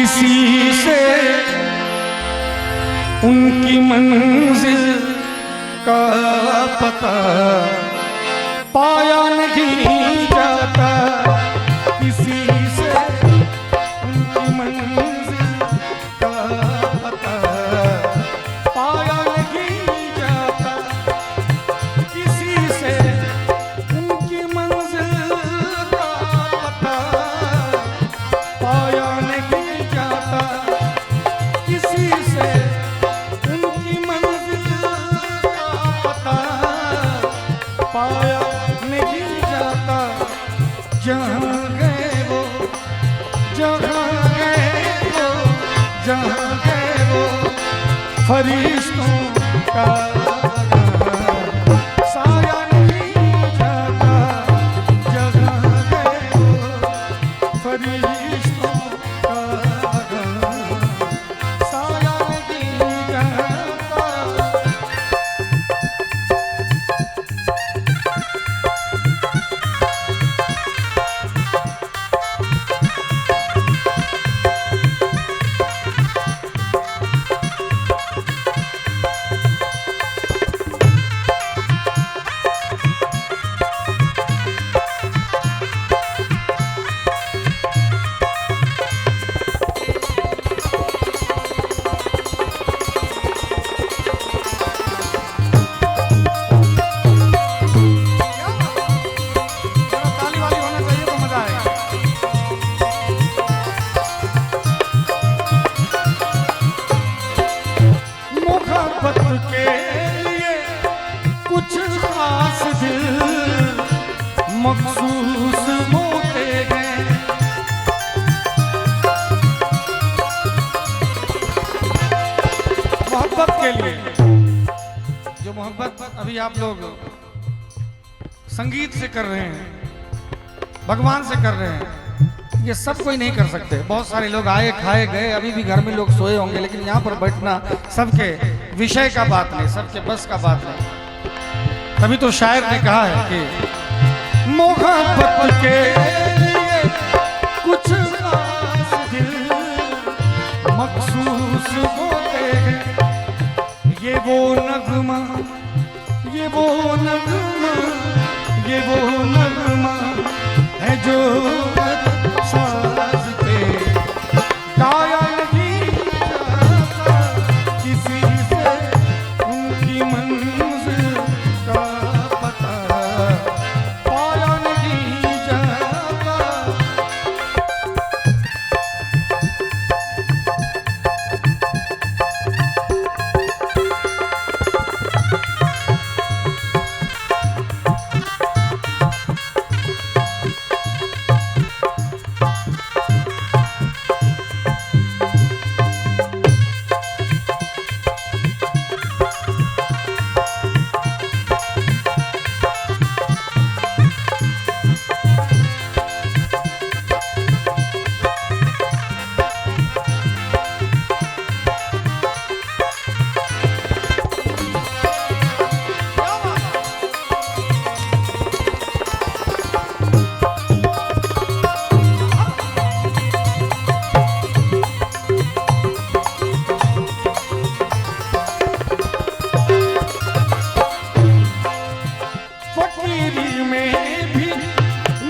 किसी से उनकी मंजिल का पता पाया नहीं जाता, किसी से उनकी मंजिल का पता पाया नहीं जाता, किसी से उनकी मंजिल का पता पाया नहीं जाता, किसी से उनकी मंजिल का पता पाया नहीं जाता। जहाँ गए वो, जहाँ गए वो, जहाँ गए वो फरिश्तों का साया नहीं जाता, जहाँ गए वो फरिश्तों का साया नहीं जाता। मखसूस होते हैं, मोहब्बत के लिए जो मोहब्बत अभी आप लोग संगीत से कर रहे हैं, भगवान से कर रहे हैं, ये सब कोई नहीं कर सकते। बहुत सारे लोग आए खाए गए, अभी भी घर में लोग सोए होंगे, लेकिन यहाँ पर बैठना सबके विषय का बात नहीं, सबके बस का बात नहीं। तभी तो शायर ने कहा है कि मोहब्बत के लिए कुछ खास दिल मखसूस होते हैं, ये वो नगमा, ये वो नगमा, ये वो नगमा है जो साज पे गाया नहीं जाता, किसी से उनकी मंजिल का पता पाया नहीं जाता।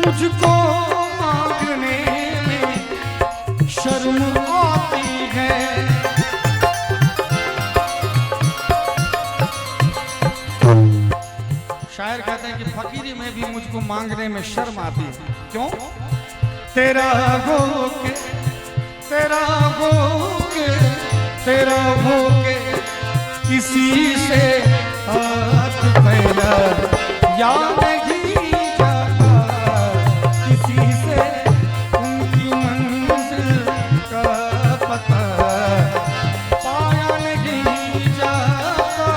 मुझको मांगने में शर्म आती है, शायर कहते हैं कि फकीरी में भी मुझको मांगने में शर्म आती है। क्यों? तेरा हो के, तेरा हो के, तेरा हो के किसी से हाथ फैला याद नहीं जाता, किसी से उनकी मंजिल का पता पाया नहीं जाता।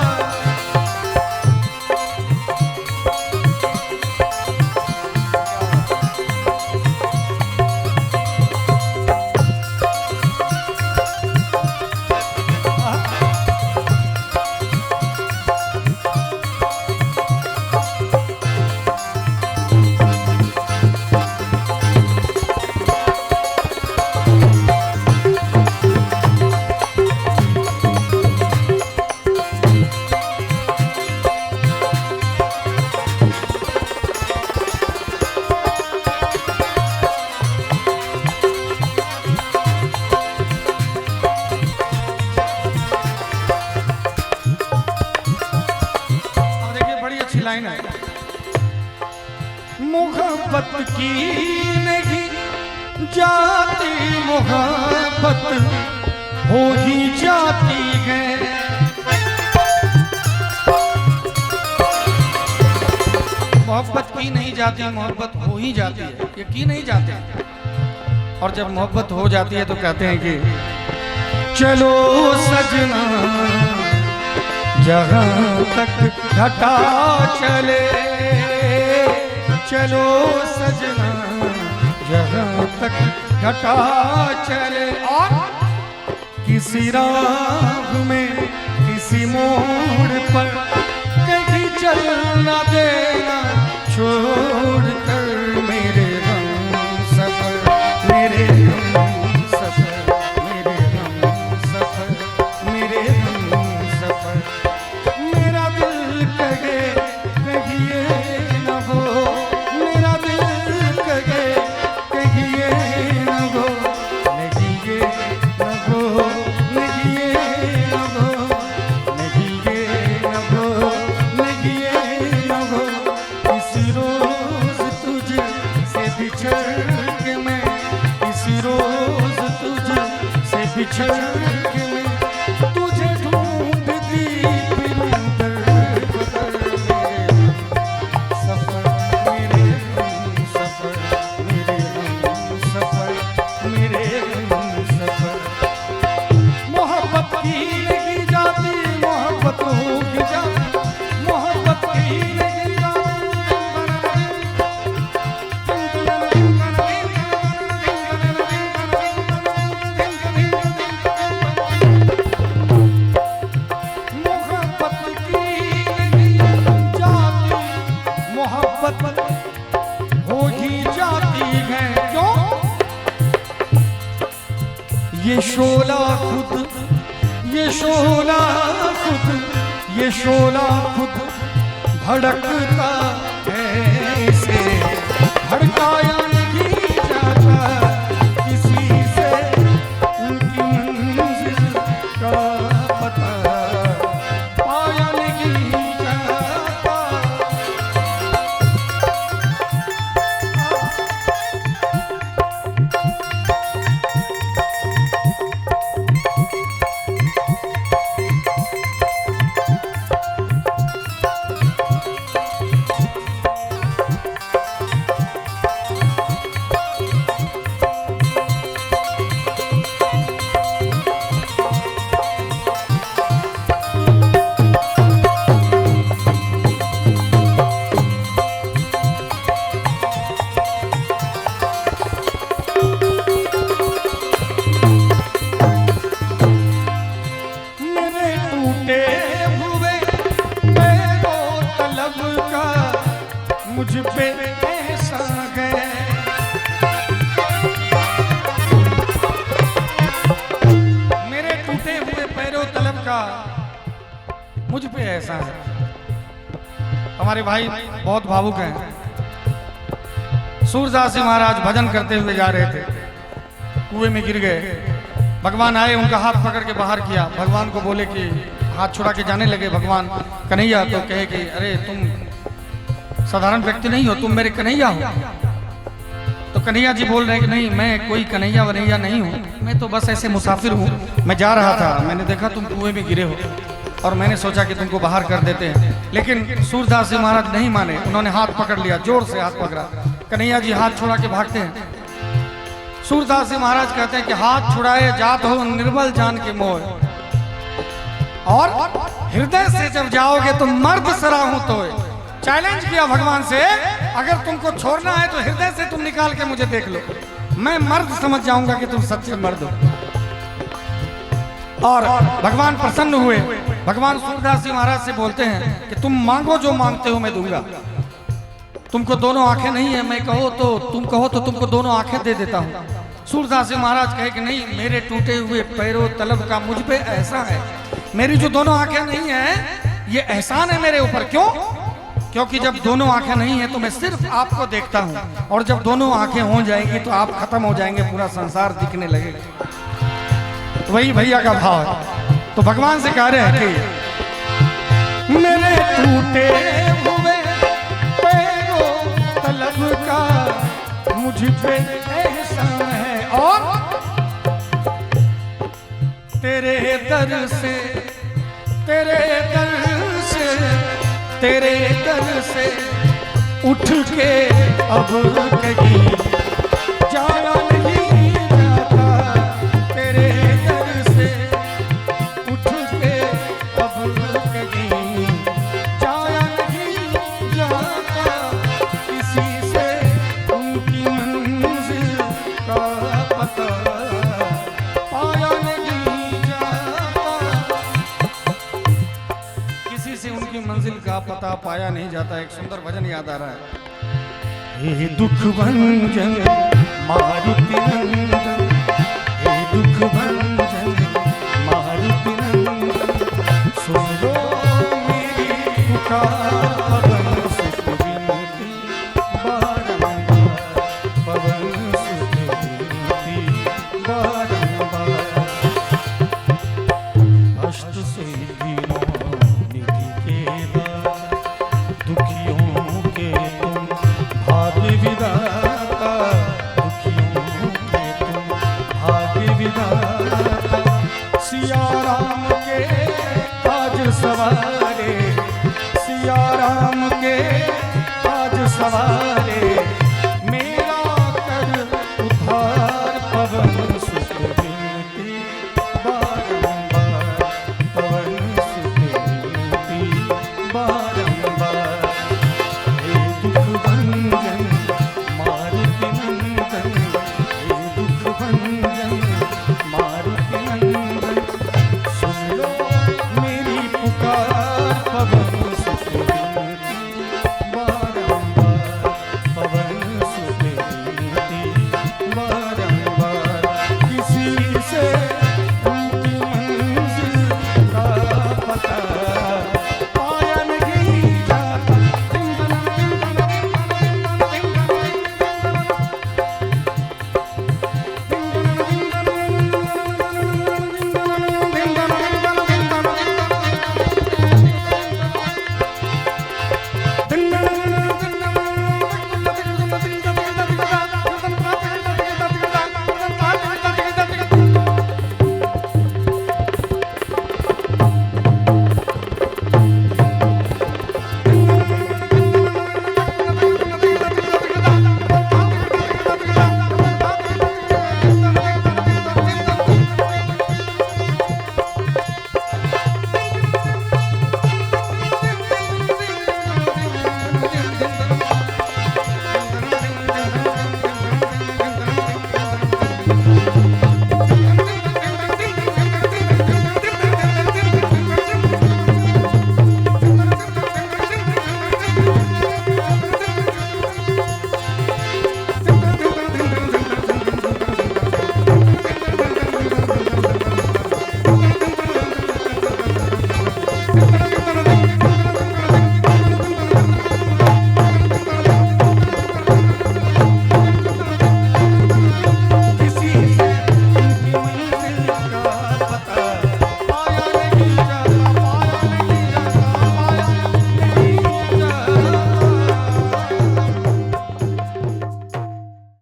मोहब्बत की नहीं जाती, मोहब्बत हो ही जाती है। मोहब्बत की नहीं जाती, मोहब्बत हो ही जाती है, ये की नहीं जाते। और जब मोहब्बत हो जाती है तो कहते हैं कि चलो सजना जहां तक घटा चले, चलो सजना जहां तक घटा चले। और किसी राह में किसी मोड़ पर कहीं चल न देना छोड़ कर मेरे हम सफर, मेरे हम सफर, मेरे हम सफर, मेरे हम सफर। मेरा दिल कहे कहीं ये न हो, मेरा दिल कहे कहीं ये न हो, नहीं ये न हो, नहीं ये न हो, नहीं ये न हो, नहीं ये न हो। इसी रोज तुझे से बिछड़ के मैं, इसी रोज तुझे से बिछड़ के मैं तुझे ढूंढती फिरूं दर बदर। मेरे हम सफर, मेरे हम सफर, मेरे हम सफर। मोहब्बत की नहीं जाती, मोहब्बत हो ही जाती, मोहब्बत की नहीं हो ही जाती है। क्यों? ये शोला खुद, ये शोला खुद, ये शोला खुद भड़कता है से भड़काया नहीं जाता किसी से, उनकी मंजिल का पता पाया नहीं जाता। मुझ पे ऐसा है, मेरे टूटे हुए पैरों तलब का मुझ पे ऐसा है। हमारे भाई बहुत भावुक हैं। सूरदास जी महाराज भजन करते हुए जा रहे थे, कुएं में गिर गए। भगवान आए, उनका हाथ पकड़ के बाहर किया। भगवान को बोले कि हाथ छुड़ा के जाने लगे भगवान कन्हैया, तो कहे कि अरे तुम साधारण व्यक्ति नहीं हो, तुम मेरे कन्हैया हो। तो कन्हैया जी बोल रहे हैं कि नहीं, मैं कोई कन्हैया वन्हैया नहीं हूँ, मैं तो बस ऐसे मुसाफिर हूँ। मैं जा रहा था, मैंने देखा तुम कुएं में गिरे हो और मैंने सोचा कि तुमको बाहर कर देते हैं। लेकिन सूरदास जी महाराज नहीं माने, उन्होंने हाथ पकड़ लिया, जोर से हाथ पकड़ा। कन्हैया जी हाथ छुड़ा के भागते हैं। सूरदास जी महाराज कहते हैं कि हाथ छुड़ाए जात हो निर्बल जान के मोह, और हृदय से जब जाओगे तो मर्द सराहूं तो। चैलेंज किया भगवान से, अगर तुमको छोड़ना है तो हृदय से तुम निकाल के मुझे देख लो, मैं मर्द समझ जाऊंगा कि तुम सच्चे मर्द हो। और भगवान प्रसन्न हुए। भगवान सूरदास जी महाराज से बोलते हैं कि तुम मांगो, जो मांगते हो मैं दूंगा। तुमको दोनों आंखें नहीं है, मैं कहो तो तुम कहो तो तुमको दोनों आंखें दे देता हूँ। सूरदास जी महाराज कहे कि नहीं, मेरे टूटे हुए पैरों तलब का मुझ पे ऐसा है, मेरी जो दोनों आंखें नहीं है ये एहसान है मेरे ऊपर। क्यों? क्योंकि जब दोनों आंखें नहीं है तो मैं सिर्फ आपको देखता हूँ, और जब दोनों आंखें हो जाएंगी तो आप खत्म हो जाएंगे, पूरा संसार दिखने लगेगा। तो वही भैया का भाव है। तो भगवान से कह रहे हैं कि मेरे टूटे हुए पैरों तलब सबका मुझ पे एहसान है। और तेरे दर से तेरे दर से तेरे दर से उठ के अब कहीं जाया नहीं जाता। तेरे दर से उठ के अब कहीं जाया नहीं जाता। किसी से उनकी मंजिल का पता पाया नहीं जाता। किसी से उनकी मंजिल का पता पाया नहीं जाता। एक सुंदर भजन याद आ रहा है। हे दुख भंजन मारुति नंदन, हे दुख भंजन मारुति नंदन, सुन लो मेरी पुकार। पवन सुत विनती बारंबार, पवन सुत विनती बारंबार। अष्ट सिद्धि नौ निधि के दाता, दुखियों के तुम भाग्य विधाता, दुखियों के तुम भाग्य विधाता। सिया राम के काज सवार